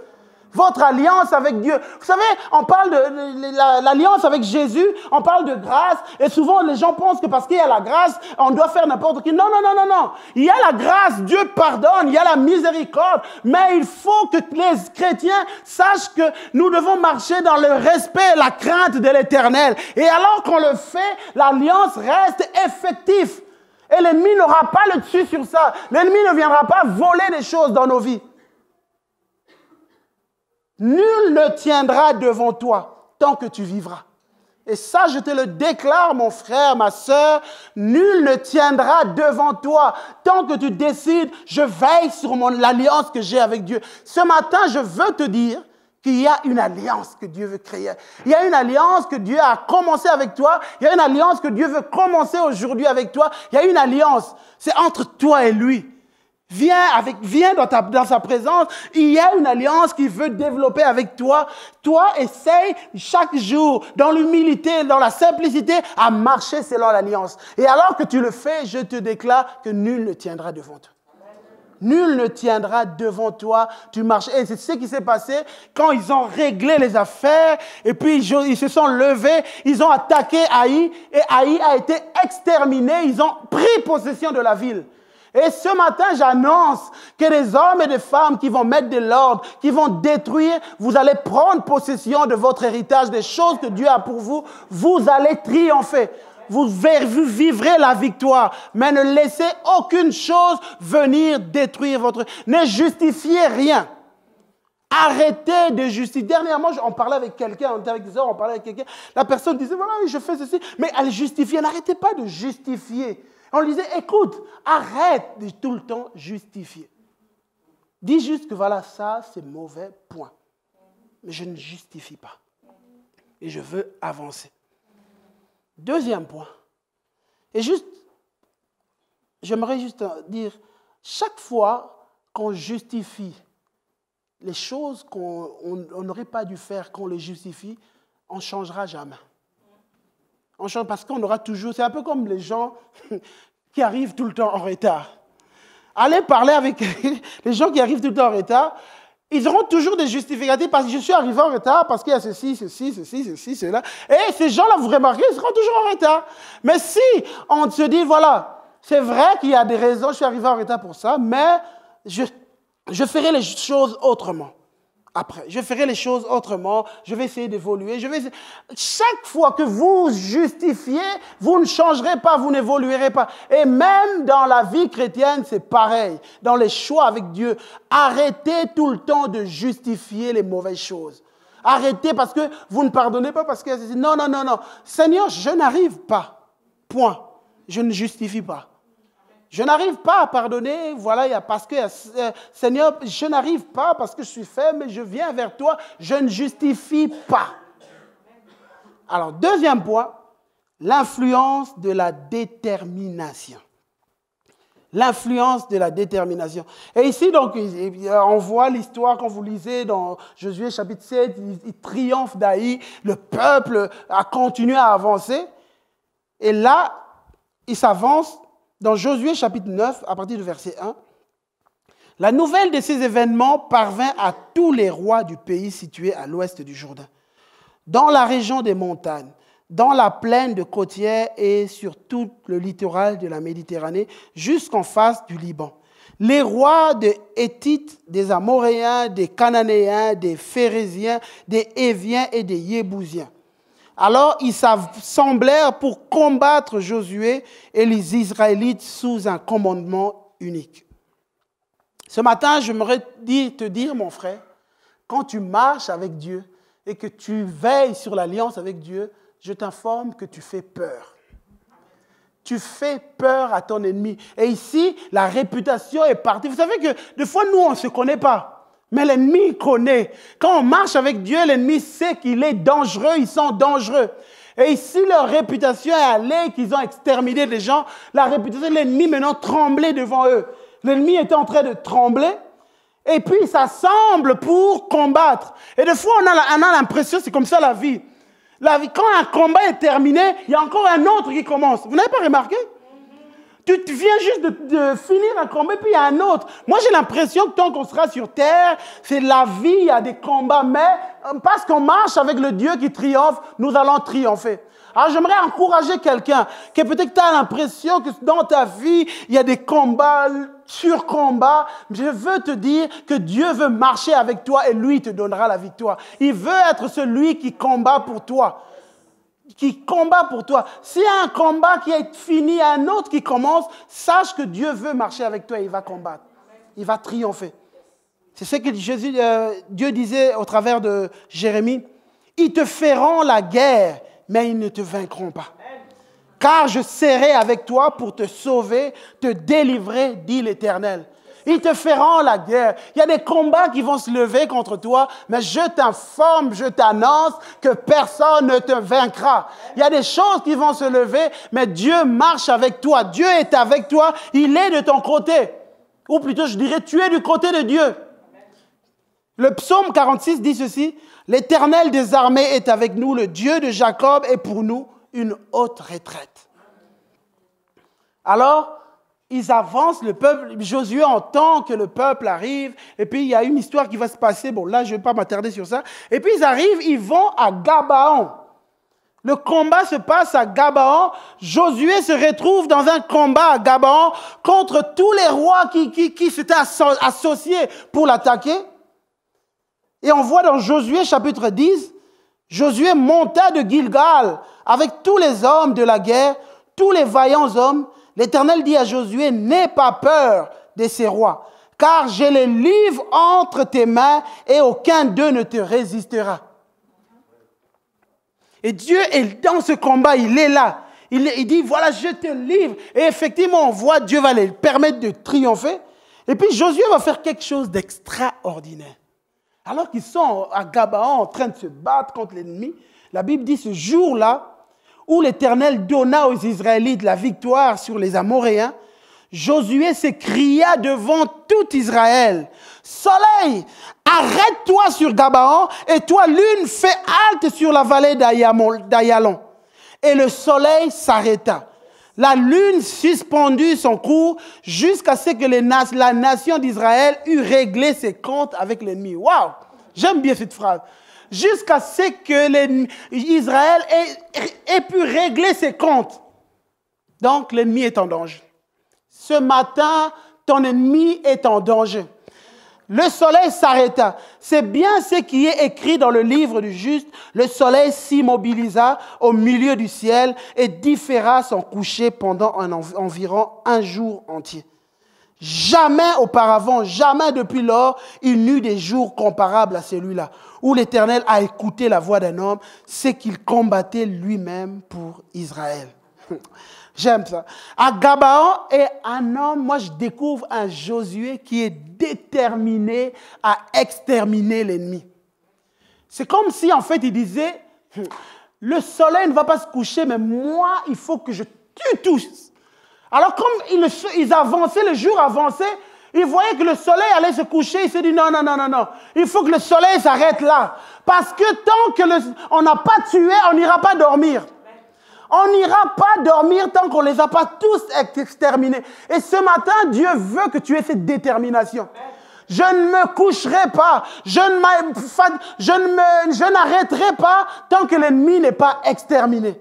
Votre alliance avec Dieu. Vous savez, on parle de l'alliance avec Jésus, on parle de grâce, et souvent les gens pensent que parce qu'il y a la grâce, on doit faire n'importe quoi. Non, non, non, non, non. Il y a la grâce, Dieu pardonne, il y a la miséricorde, mais il faut que les chrétiens sachent que nous devons marcher dans le respect et la crainte de l'Éternel. Et alors qu'on le fait, l'alliance reste effective. Et l'ennemi n'aura pas le dessus sur ça. L'ennemi ne viendra pas voler des choses dans nos vies. Nul ne tiendra devant toi tant que tu vivras. Et ça, je te le déclare, mon frère, ma sœur, nul ne tiendra devant toi tant que tu décides, je veille sur l'alliance que j'ai avec Dieu. Ce matin, je veux te dire qu'il y a une alliance que Dieu veut créer. Il y a une alliance que Dieu a commencé avec toi. Il y a une alliance que Dieu veut commencer aujourd'hui avec toi. Il y a une alliance. C'est entre toi et lui. Viens dans sa présence. Il y a une alliance qu'il veut développer avec toi. Toi, essaye chaque jour, dans l'humilité, dans la simplicité, à marcher selon l'alliance. Et alors que tu le fais, je te déclare que nul ne tiendra devant toi. Nul ne tiendra devant toi. Tu marches. Et c'est ce qui s'est passé quand ils ont réglé les affaires. Et puis ils se sont levés. Ils ont attaqué Haï. Et Haï a été exterminé. Ils ont pris possession de la ville. Et ce matin, j'annonce que des hommes et des femmes qui vont mettre de l'ordre, qui vont détruire, vous allez prendre possession de votre héritage, des choses que Dieu a pour vous. Vous allez triompher. Vous vivrez la victoire. Mais ne laissez aucune chose venir détruire votre... Ne justifiez rien. Arrêtez de justifier. Dernièrement, on parlait avec quelqu'un, on était avec des hommes, on parlait avec quelqu'un. La personne disait, voilà, je fais ceci. Mais elle justifiait. N'arrêtez pas de justifier. On lui disait, écoute, arrête de tout le temps justifier. Dis juste que voilà, ça c'est mauvais, point. Mais je ne justifie pas. Et je veux avancer. Deuxième point. Et j'aimerais juste dire, chaque fois qu'on justifie les choses qu'on n'aurait pas dû faire, qu'on les justifie, on ne changera jamais. On change parce qu'on aura toujours... C'est un peu comme les gens qui arrivent tout le temps en retard. Allez parler avec les gens qui arrivent tout le temps en retard. Ils auront toujours des justificatifs parce que je suis arrivé en retard, parce qu'il y a ceci, cela. Et ces gens-là, vous remarquez, ils seront toujours en retard. Mais si on se dit, voilà, c'est vrai qu'il y a des raisons, je suis arrivé en retard pour ça, mais je ferai les choses autrement. Après, je ferai les choses autrement, je vais essayer d'évoluer. Chaque fois que vous justifiez, vous ne changerez pas, vous n'évoluerez pas. Et même dans la vie chrétienne, c'est pareil. Dans les choix avec Dieu, arrêtez tout le temps de justifier les mauvaises choses. Arrêtez parce que vous ne pardonnez pas parce que... Non, non, non, non. Seigneur, je n'arrive pas. Point. Je ne justifie pas. Je n'arrive pas à pardonner, voilà, parce que, Seigneur, je n'arrive pas parce que je suis faible, mais je viens vers toi, je ne justifie pas. Alors, deuxième point, l'influence de la détermination. L'influence de la détermination. Et ici, donc, on voit l'histoire, quand vous lisez dans Josué chapitre 7, il triomphe d'Haï, le peuple a continué à avancer, et là, il s'avance. Dans Josué chapitre 9, à partir du verset 1, la nouvelle de ces événements parvint à tous les rois du pays situé à l'ouest du Jourdain, dans la région des montagnes, dans la plaine de côtière et sur tout le littoral de la Méditerranée, jusqu'en face du Liban. les rois des Héthites, des Amoréens, des Cananéens, des Phérésiens, des Héviens et des Yébousiens. Alors ils s'assemblèrent pour combattre Josué et les Israélites sous un commandement unique. Ce matin, j'aimerais te dire, mon frère, quand tu marches avec Dieu et que tu veilles sur l'alliance avec Dieu, je t'informe que tu fais peur. Tu fais peur à ton ennemi. Et ici, la réputation est partie. Vous savez que des fois, nous, on ne se connaît pas. Mais l'ennemi connaît. Quand on marche avec Dieu, l'ennemi sait qu'il est dangereux. Ils sont dangereux. Et ici, leur réputation est allée, qu'ils ont exterminé des gens. La réputation de l'ennemi maintenant tremblait devant eux. L'ennemi était en train de trembler. Et puis, il s'assemble pour combattre. Et des fois, on a l'impression, c'est comme ça la vie. Quand un combat est terminé, il y a encore un autre qui commence. Vous n'avez pas remarqué? Tu viens juste de finir un combat, puis il y a un autre. Moi, j'ai l'impression que tant qu'on sera sur terre, c'est la vie, il y a des combats. Mais parce qu'on marche avec le Dieu qui triomphe, nous allons triompher. Alors, j'aimerais encourager quelqu'un qui peut-être tu as l'impression que dans ta vie, il y a des combats, sur combats. Je veux te dire que Dieu veut marcher avec toi et lui te donnera la victoire. Il veut être celui qui combat pour toi. Qui combat pour toi. S'il y a un combat qui est fini, un autre qui commence, sache que Dieu veut marcher avec toi et il va combattre. Il va triompher. C'est ce que Dieu disait au travers de Jérémie. Ils te feront la guerre, mais ils ne te vaincront pas. Car je serai avec toi pour te sauver, te délivrer, dit l'Éternel. Ils te feront la guerre. Il y a des combats qui vont se lever contre toi, mais je t'informe, je t'annonce que personne ne te vaincra. Il y a des choses qui vont se lever, mais Dieu marche avec toi. Dieu est avec toi, il est de ton côté. Ou plutôt, je dirais, tu es du côté de Dieu. Le psaume 46 dit ceci, « L'Éternel des armées est avec nous, le Dieu de Jacob est pour nous une haute retraite. » Alors, ils avancent, le peuple, Josué entend que le peuple arrive, et puis il y a une histoire qui va se passer, bon là je ne vais pas m'attarder sur ça, et puis ils arrivent, ils vont à Gabaon. Le combat se passe à Gabaon, Josué se retrouve dans un combat à Gabaon contre tous les rois qui s'étaient associés pour l'attaquer. Et on voit dans Josué chapitre 10, Josué monta de Gilgal avec tous les hommes de la guerre, tous les vaillants hommes. L'Éternel dit à Josué, n'aie pas peur de ces rois, car je les livre entre tes mains et aucun d'eux ne te résistera. Et Dieu est dans ce combat, il est là. Il dit, voilà, je te livre. Et effectivement, on voit Dieu va les permettre de triompher. Et puis Josué va faire quelque chose d'extraordinaire. Alors qu'ils sont à Gabaon en train de se battre contre l'ennemi, la Bible dit ce jour-là, où l'Éternel donna aux Israélites la victoire sur les Amoréens, Josué s'écria devant tout Israël, « Soleil, arrête-toi sur Gabaon, et toi, lune, fais halte sur la vallée d'Ayalon. » Et le soleil s'arrêta. La lune suspendit son cours jusqu'à ce que la nation d'Israël eût réglé ses comptes avec l'ennemi. Waouh! J'aime bien cette phrase. Jusqu'à ce que Israël ait pu régler ses comptes. Donc, l'ennemi est en danger. Ce matin, ton ennemi est en danger. Le soleil s'arrêta. C'est bien ce qui est écrit dans le livre du juste. Le soleil s'immobilisa au milieu du ciel et différa son coucher pendant environ un jour entier. Jamais auparavant, jamais depuis lors, il n'eut des jours comparables à celui-là, où l'Éternel a écouté la voix d'un homme, c'est qu'il combattait lui-même pour Israël. J'aime ça. À Gabaon est un homme, moi je découvre un Josué qui est déterminé à exterminer l'ennemi. C'est comme si en fait il disait, le soleil ne va pas se coucher, mais moi il faut que je tue tous. Alors comme ils avançaient, le jour avançait, ils voyaient que le soleil allait se coucher, il s'est dit non, il faut que le soleil s'arrête là. Parce que tant qu'on n'a pas tué, on n'ira pas dormir. On n'ira pas dormir tant qu'on ne les a pas tous exterminés. Et ce matin, Dieu veut que tu aies cette détermination. Je ne me coucherai pas, je n'arrêterai pas tant que l'ennemi n'est pas exterminé.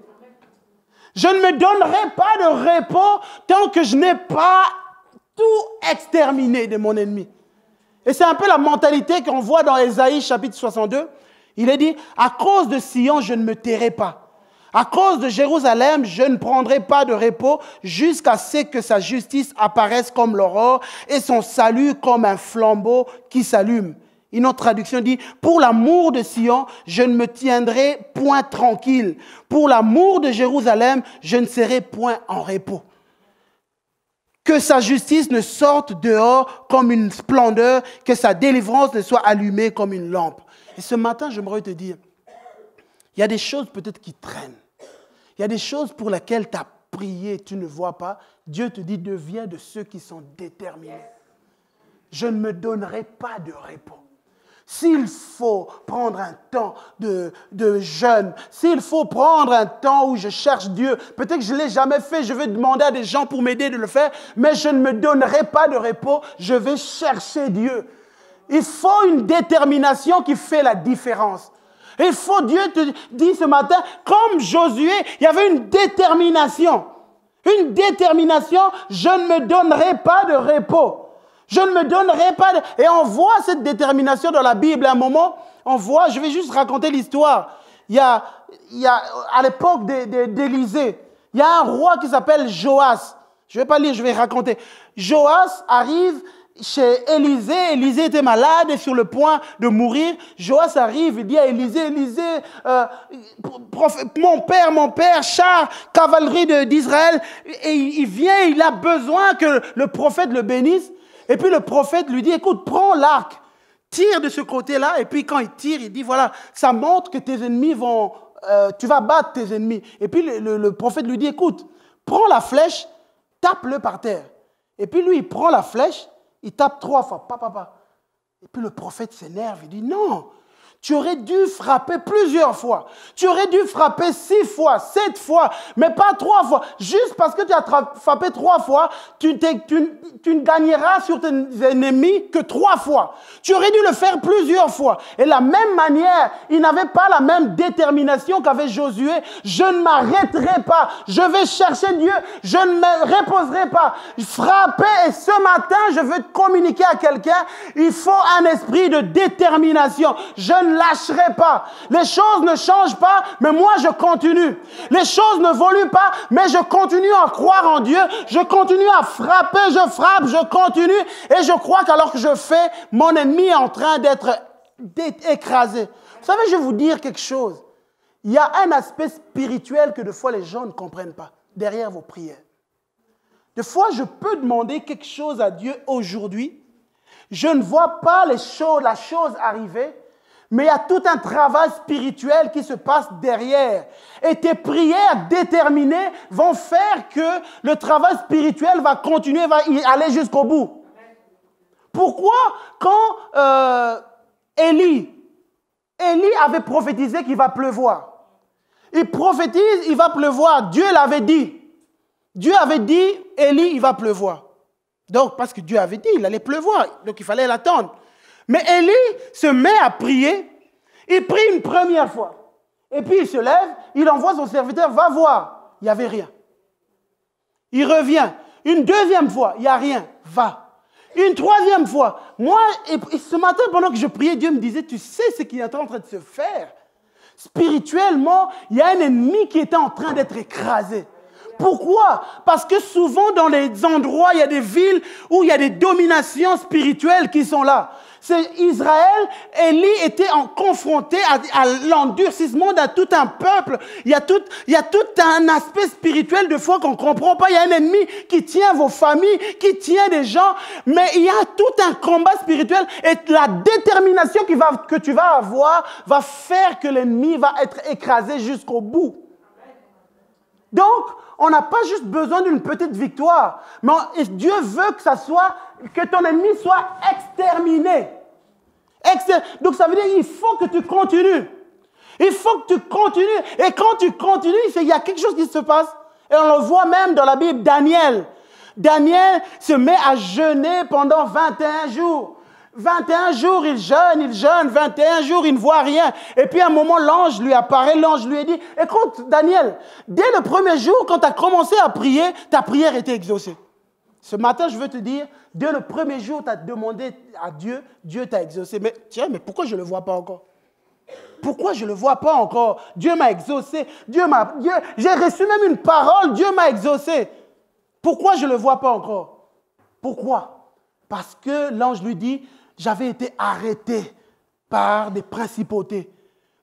Je ne me donnerai pas de repos tant que je n'ai pas tout exterminer de mon ennemi. Et c'est un peu la mentalité qu'on voit dans Ésaïe chapitre 62. Il est dit, à cause de Sion, je ne me tairai pas. À cause de Jérusalem, je ne prendrai pas de repos jusqu'à ce que sa justice apparaisse comme l'aurore et son salut comme un flambeau qui s'allume. Une autre traduction dit, pour l'amour de Sion, je ne me tiendrai point tranquille. Pour l'amour de Jérusalem, je ne serai point en repos. Que sa justice ne sorte dehors comme une splendeur, que sa délivrance ne soit allumée comme une lampe. Et ce matin, j'aimerais te dire, il y a des choses peut-être qui traînent. Il y a des choses pour lesquelles tu as prié, tu ne vois pas. Dieu te dit, deviens de ceux qui sont déterminés. Je ne me donnerai pas de repos. S'il faut prendre un temps de jeûne, s'il faut prendre un temps où je cherche Dieu, peut-être que je ne l'ai jamais fait, je vais demander à des gens pour m'aider de le faire, mais je ne me donnerai pas de repos, je vais chercher Dieu. Il faut une détermination qui fait la différence. Il faut, Dieu te dit ce matin, comme Josué, il y avait une détermination. Une détermination, je ne me donnerai pas de repos. Je ne me donnerai pas de... Et on voit cette détermination dans la Bible. À un moment, on voit, je vais juste raconter l'histoire. Il y a à l'époque d'Élisée, il y a un roi qui s'appelle Joas. Je ne vais pas lire, je vais raconter. Joas arrive chez Élisée. Élisée était malade et sur le point de mourir. Joas arrive, il dit à Élisée, Élisée, mon père, char, cavalerie d'Israël. Et il vient, il a besoin que le prophète le bénisse. Et puis le prophète lui dit, écoute, prends l'arc, tire de ce côté-là. Et puis quand il tire, il dit, voilà, ça montre que tes ennemis vont, tu vas battre tes ennemis. Et puis le prophète lui dit, écoute, prends la flèche, tape-le par terre. Et puis lui, il prend la flèche, il tape 3 fois, papa. Et puis le prophète s'énerve, il dit, non, tu aurais dû frapper plusieurs fois. Tu aurais dû frapper 6 fois, 7 fois, mais pas 3 fois. Juste parce que tu as frappé 3 fois, tu ne gagneras sur tes ennemis que 3 fois. Tu aurais dû le faire plusieurs fois. Et de la même manière, il n'avait pas la même détermination qu'avait Josué. Je ne m'arrêterai pas. Je vais chercher Dieu. Je ne me reposerai pas. Frapper. Et ce matin, je veux te communiquer à quelqu'un. Il faut un esprit de détermination. Je ne lâcherai pas. Les choses ne changent pas, mais moi je continue. Les choses ne évoluent pas, mais je continue à croire en Dieu. Je continue à frapper, je frappe, je continue. Et je crois qu'alors que je fais, mon ennemi est en train d'être écrasé. Vous savez, je vais vous dire quelque chose. Il y a un aspect spirituel que des fois les gens ne comprennent pas derrière vos prières. Des fois, je peux demander quelque chose à Dieu aujourd'hui. Je ne vois pas la chose arriver. Mais il y a tout un travail spirituel qui se passe derrière. Et tes prières déterminées vont faire que le travail spirituel va continuer, va y aller jusqu'au bout. Pourquoi quand Élie avait prophétisé qu'il va pleuvoir. Il prophétise, il va pleuvoir. Dieu l'avait dit. Dieu avait dit, Élie, il va pleuvoir. Donc, parce que Dieu avait dit, il allait pleuvoir. Donc, il fallait l'attendre. Mais Élie se met à prier, il prie une première fois. Et puis il se lève, il envoie son serviteur, va voir. Il n'y avait rien. Il revient. Une deuxième fois, il n'y a rien. Va. Une troisième fois. Moi, et ce matin, pendant que je priais, Dieu me disait, tu sais ce qui est en train de se faire. Spirituellement, il y a un ennemi qui était en train d'être écrasé. Pourquoi? Parce que souvent dans les endroits, il y a des villes où il y a des dominations spirituelles qui sont là. C'est Israël, Élie était confronté à l'endurcissement de tout un peuple. Il y a tout un aspect spirituel de fois qu'on ne comprend pas. Il y a un ennemi qui tient vos familles, qui tient des gens. Mais il y a tout un combat spirituel. Et la détermination que tu vas avoir va faire que l'ennemi va être écrasé jusqu'au bout. Donc, on n'a pas juste besoin d'une petite victoire, mais Dieu veut que ton ennemi soit exterminé. Donc ça veut dire qu'il faut que tu continues. Il faut que tu continues. Et quand tu continues, il y a quelque chose qui se passe. Et on le voit même dans la Bible, Daniel. Daniel se met à jeûner pendant 21 jours. 21 jours, il jeûne, 21 jours, il ne voit rien. Et puis à un moment, l'ange lui apparaît, l'ange lui a dit, écoute Daniel, dès le premier jour, quand tu as commencé à prier, ta prière était exaucée. Ce matin, je veux te dire, dès le premier jour, tu as demandé à Dieu, Dieu t'a exaucé. Mais tiens, mais pourquoi je ne le vois pas encore? Pourquoi je ne le vois pas encore? Dieu m'a exaucé. J'ai reçu même une parole, Dieu m'a exaucé. Pourquoi je ne le vois pas encore? Pourquoi? Parce que l'ange lui dit, j'avais été arrêté par des principautés.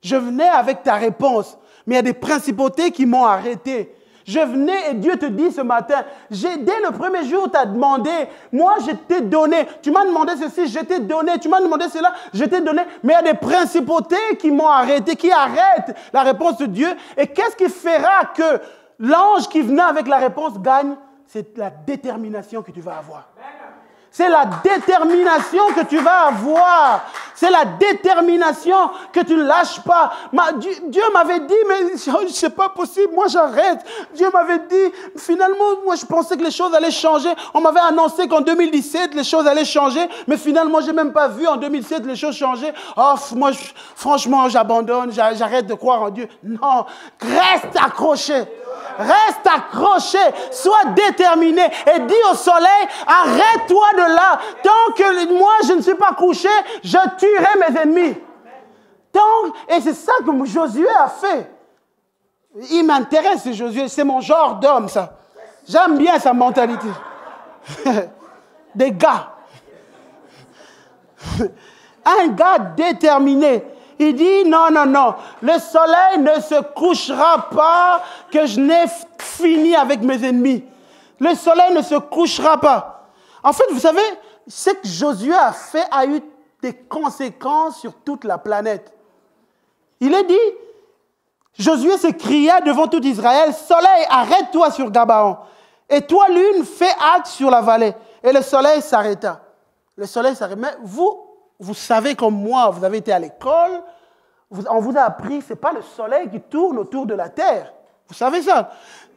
Je venais avec ta réponse, mais il y a des principautés qui m'ont arrêté. Je venais et Dieu te dit ce matin, dès le premier jour, tu as demandé, moi je t'ai donné, tu m'as demandé ceci, je t'ai donné, tu m'as demandé cela, je t'ai donné, mais il y a des principautés qui m'ont arrêté, qui arrêtent la réponse de Dieu. Et qu'est-ce qui fera que l'ange qui venait avec la réponse gagne? C'est la détermination que tu vas avoir. C'est la détermination que tu vas avoir. C'est la détermination que tu ne lâches pas. Dieu m'avait dit, mais ce n'est pas possible, moi j'arrête. Dieu m'avait dit, finalement, moi je pensais que les choses allaient changer. On m'avait annoncé qu'en 2017, les choses allaient changer. Mais finalement, je n'ai même pas vu en 2007 les choses changer. Oh, moi, franchement, j'abandonne, j'arrête de croire en Dieu. Non, reste accroché. Reste accroché, sois déterminé et dis au soleil, arrête-toi de là. Tant que moi je ne suis pas couché, je tuerai mes ennemis. Et c'est ça que Josué a fait. Il m'intéresse, Josué, c'est mon genre d'homme ça. J'aime bien sa mentalité. Des gars. Un gars déterminé. Il dit, non, non, non, le soleil ne se couchera pas que je n'ai fini avec mes ennemis. Le soleil ne se couchera pas. En fait, vous savez, ce que Josué a fait a eu des conséquences sur toute la planète. Il est dit, Josué s'écria devant tout Israël, soleil, arrête-toi sur Gabaon. Et toi, lune, fais halte sur la vallée. Et le soleil s'arrêta. Le soleil s'arrêta. Mais vous savez comme moi, vous avez été à l'école, on vous a appris, ce n'est pas le soleil qui tourne autour de la terre. Vous savez ça?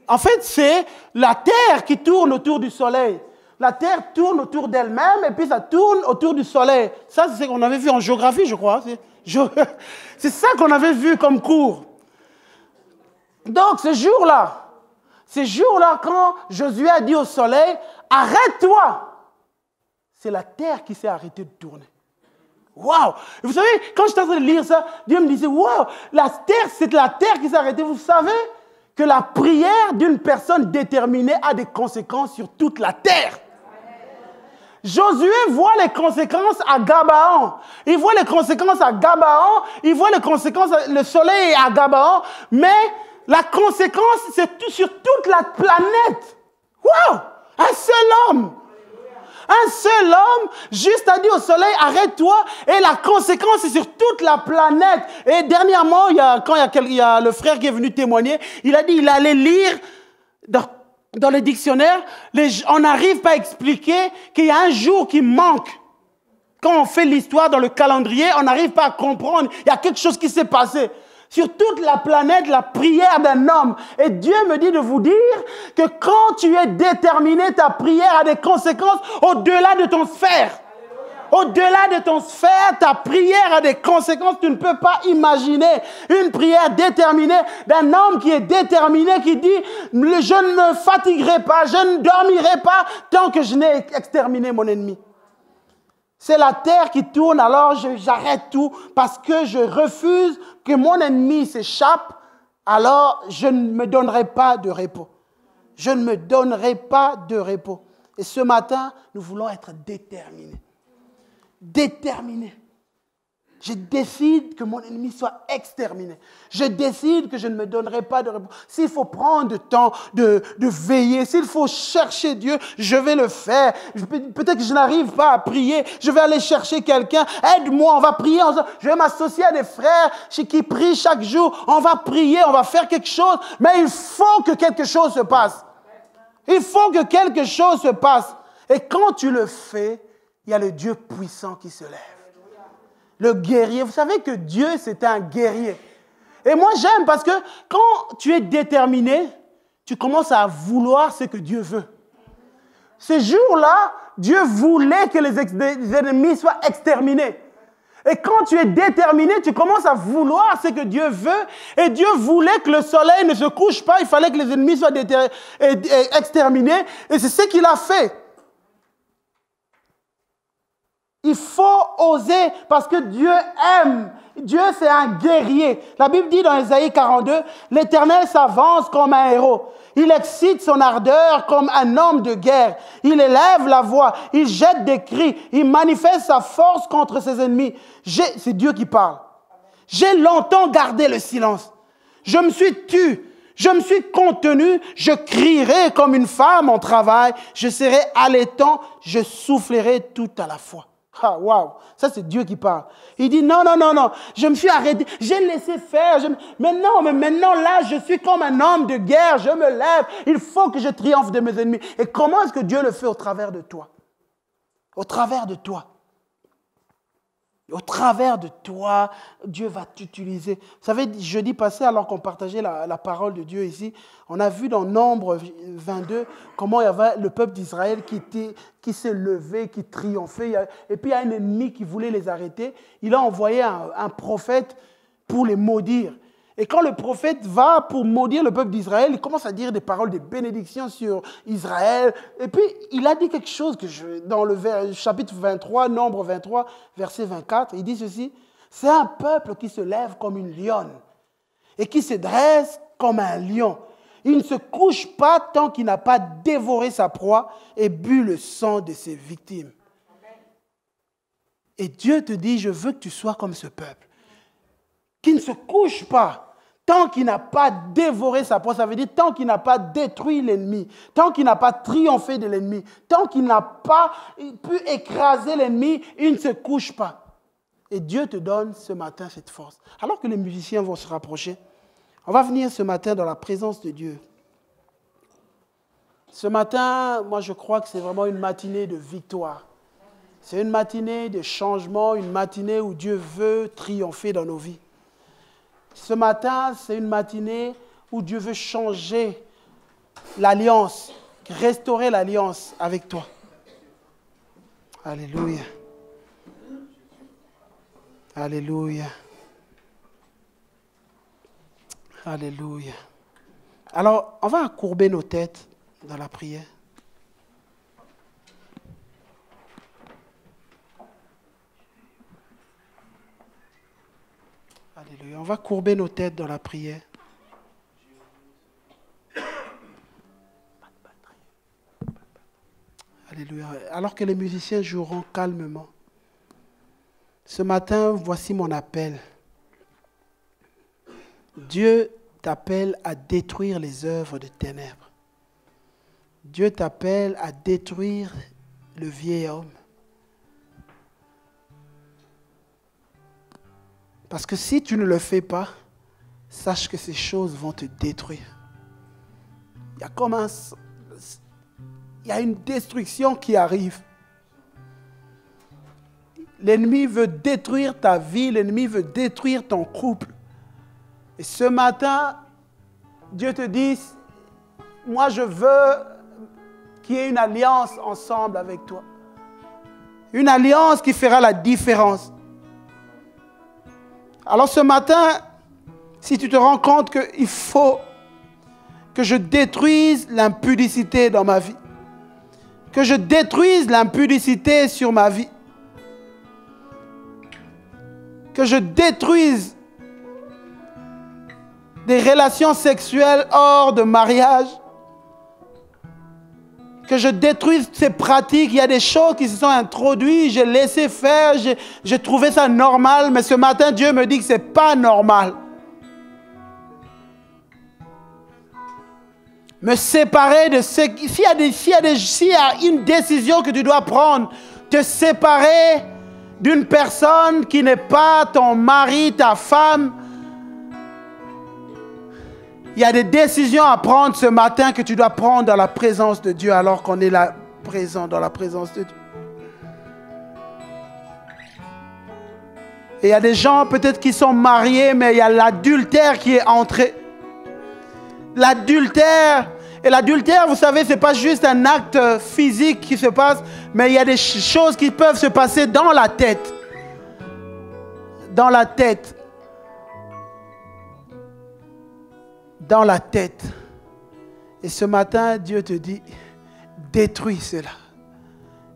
En fait, c'est la terre qui tourne autour du soleil. La terre tourne autour d'elle-même et puis ça tourne autour du soleil. Ça, c'est ce qu'on avait vu en géographie, je crois. C'est ça qu'on avait vu comme cours. Donc, ce jour-là, quand Josué a dit au soleil, arrête-toi, c'est la terre qui s'est arrêtée de tourner. Waouh! Vous savez, quand j'étais en train de lire ça, Dieu me disait, waouh, la terre, c'est la terre qui s'est arrêtée. Vous savez que la prière d'une personne déterminée a des conséquences sur toute la terre. Josué voit les conséquences à Gabaon. Il voit les conséquences à Gabaon. Il voit les conséquences, le soleil est à Gabaon. Mais la conséquence, c'est sur toute la planète. Waouh! Un seul homme. Un seul homme, juste a dit au soleil, arrête-toi, et la conséquence est sur toute la planète. Et dernièrement, quand il y a le frère qui est venu témoigner, il a dit, il allait lire dans les dictionnaires, on n'arrive pas à expliquer qu'il y a un jour qui manque. Quand on fait l'histoire dans le calendrier, on n'arrive pas à comprendre, il y a quelque chose qui s'est passé. Sur toute la planète, la prière d'un homme. Et Dieu me dit de vous dire que quand tu es déterminé, ta prière a des conséquences au-delà de ton sphère. Au-delà de ton sphère, ta prière a des conséquences que tu ne peux pas imaginer. Une prière déterminée d'un homme qui est déterminé, qui dit « Je ne me fatiguerai pas, je ne dormirai pas tant que je n'ai exterminé mon ennemi. » C'est la terre qui tourne, alors j'arrête tout parce que je refuse que mon ennemi s'échappe, alors je ne me donnerai pas de repos. Je ne me donnerai pas de repos. Et ce matin, nous voulons être déterminés. Déterminés. Je décide que mon ennemi soit exterminé. Je décide que je ne me donnerai pas de repos. S'il faut prendre du temps de veiller, s'il faut chercher Dieu, je vais le faire. Peut-être que je n'arrive pas à prier. Je vais aller chercher quelqu'un. Aide-moi, on va prier ensemble. Je vais m'associer à des frères qui prient chaque jour. On va prier, on va faire quelque chose. Mais il faut que quelque chose se passe. Il faut que quelque chose se passe. Et quand tu le fais, il y a le Dieu puissant qui se lève. Le guerrier. Vous savez que Dieu, c'est un guerrier. Et moi, j'aime parce que quand tu es déterminé, tu commences à vouloir ce que Dieu veut. Ce jour-là, Dieu voulait que les ennemis soient exterminés. Et quand tu es déterminé, tu commences à vouloir ce que Dieu veut. Et Dieu voulait que le soleil ne se couche pas. Il fallait que les ennemis soient exterminés. Et c'est ce qu'il a fait. Il faut oser parce que Dieu aime. Dieu, c'est un guerrier. La Bible dit dans Ésaïe 42, l'Éternel s'avance comme un héros. Il excite son ardeur comme un homme de guerre. Il élève la voix, il jette des cris, il manifeste sa force contre ses ennemis. C'est Dieu qui parle. J'ai longtemps gardé le silence. Je me suis tu, je me suis contenu, je crierai comme une femme en travail, je serai allaitant, je soufflerai tout à la fois. Ah, waouh, ça c'est Dieu qui parle. Il dit non, je me suis arrêté, j'ai laissé faire. Mais maintenant là, je suis comme un homme de guerre, je me lève, il faut que je triomphe de mes ennemis. Et comment est-ce que Dieu le fait au travers de toi? Au travers de toi. Au travers de toi, Dieu va t'utiliser. Vous savez, jeudi passé, alors qu'on partageait la parole de Dieu ici, on a vu dans Nombre 22 comment il y avait le peuple d'Israël qui s'est levé, qui triomphait. Et puis il y a un ennemi qui voulait les arrêter. Il a envoyé un prophète pour les maudire. Et quand le prophète va pour maudire le peuple d'Israël, il commence à dire des paroles de bénédiction sur Israël. Et puis, il a dit quelque chose dans le chapitre 23, Nombre 23, verset 24. Il dit ceci, « C'est un peuple qui se lève comme une lionne et qui se dresse comme un lion. Il ne se couche pas tant qu'il n'a pas dévoré sa proie et bu le sang de ses victimes. » Et Dieu te dit, je veux que tu sois comme ce peuple, qui ne se couche pas tant qu'il n'a pas dévoré sa proie, ça veut dire tant qu'il n'a pas détruit l'ennemi, tant qu'il n'a pas triomphé de l'ennemi, tant qu'il n'a pas pu écraser l'ennemi, il ne se couche pas. Et Dieu te donne ce matin cette force. Alors que les musiciens vont se rapprocher, on va venir ce matin dans la présence de Dieu. Ce matin, moi je crois que c'est vraiment une matinée de victoire. C'est une matinée de changement, une matinée où Dieu veut triompher dans nos vies. Ce matin, c'est une matinée où Dieu veut changer l'alliance, restaurer l'alliance avec toi. Alléluia. Alléluia. Alléluia. Alors, on va courber nos têtes dans la prière. Alléluia. On va courber nos têtes dans la prière. Alléluia. Alors que les musiciens joueront calmement. Ce matin, voici mon appel. Dieu t'appelle à détruire les œuvres de ténèbres. Dieu t'appelle à détruire le vieil homme. Parce que si tu ne le fais pas, sache que ces choses vont te détruire. Il y a une destruction qui arrive. L'ennemi veut détruire ta vie, l'ennemi veut détruire ton couple. Et ce matin, Dieu te dit, moi je veux qu'il y ait une alliance ensemble avec toi. Une alliance qui fera la différence. Alors ce matin, si tu te rends compte qu'il faut que je détruise l'impudicité dans ma vie, que je détruise l'impudicité sur ma vie, que je détruise des relations sexuelles hors de mariage, que je détruise ces pratiques. Il y a des choses qui se sont introduites, j'ai laissé faire, j'ai trouvé ça normal, mais ce matin, Dieu me dit que ce n'est pas normal. Me séparer de ce... S'il y a une décision que tu dois prendre, te séparer d'une personne qui n'est pas ton mari, ta femme, il y a des décisions à prendre ce matin que tu dois prendre dans la présence de Dieu alors qu'on est là présent dans la présence de Dieu. Et il y a des gens peut-être qui sont mariés, mais il y a l'adultère qui est entré. L'adultère, et l'adultère, vous savez, ce n'est pas juste un acte physique qui se passe, mais il y a des choses qui peuvent se passer dans la tête. Dans la tête. Dans la tête. Et ce matin, Dieu te dit, détruis cela.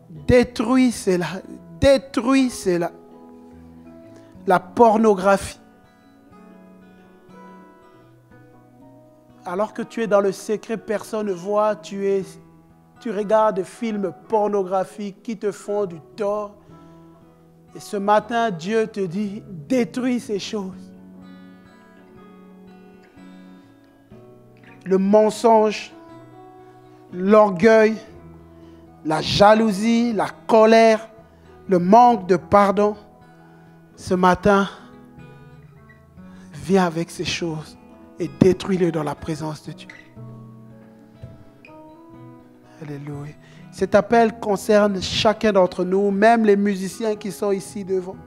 Détruis cela. détruis cela. La pornographie. Alors que tu es dans le secret, personne ne voit, tu regardes des films pornographiques qui te font du tort. Et ce matin, Dieu te dit, détruis ces choses. Le mensonge, l'orgueil, la jalousie, la colère, le manque de pardon. Ce matin, viens avec ces choses et détruis-les dans la présence de Dieu. Alléluia. Cet appel concerne chacun d'entre nous, même les musiciens qui sont ici devant.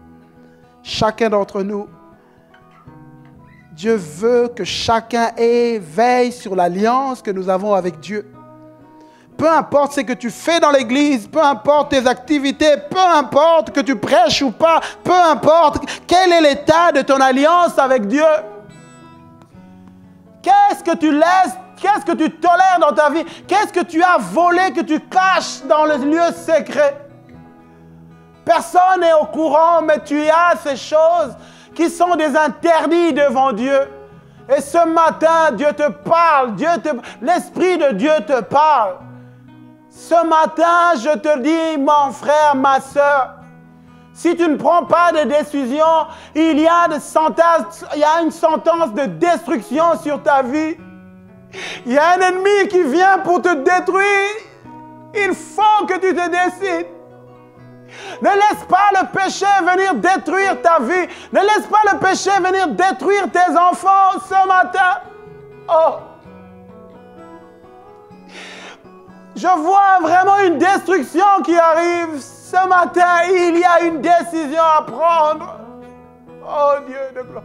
Chacun d'entre nous. Dieu veut que chacun veille sur l'alliance que nous avons avec Dieu. Peu importe ce que tu fais dans l'église, peu importe tes activités, peu importe que tu prêches ou pas, peu importe quel est l'état de ton alliance avec Dieu. Qu'est-ce que tu laisses, qu'est-ce que tu tolères dans ta vie? Qu'est-ce que tu as volé, que tu caches dans le lieu secret? Personne n'est au courant, mais tu as ces choses qui sont des interdits devant Dieu. Et ce matin, Dieu te parle, l'Esprit de Dieu te parle. Ce matin, je te dis, mon frère, ma soeur, si tu ne prends pas de décision, il y a une sentence de destruction sur ta vie. Il y a un ennemi qui vient pour te détruire. Il faut que tu te décides. Ne laisse pas le péché venir détruire ta vie. Ne laisse pas le péché venir détruire tes enfants ce matin. Oh! Je vois vraiment une destruction qui arrive. Ce matin, il y a une décision à prendre. Oh Dieu de gloire.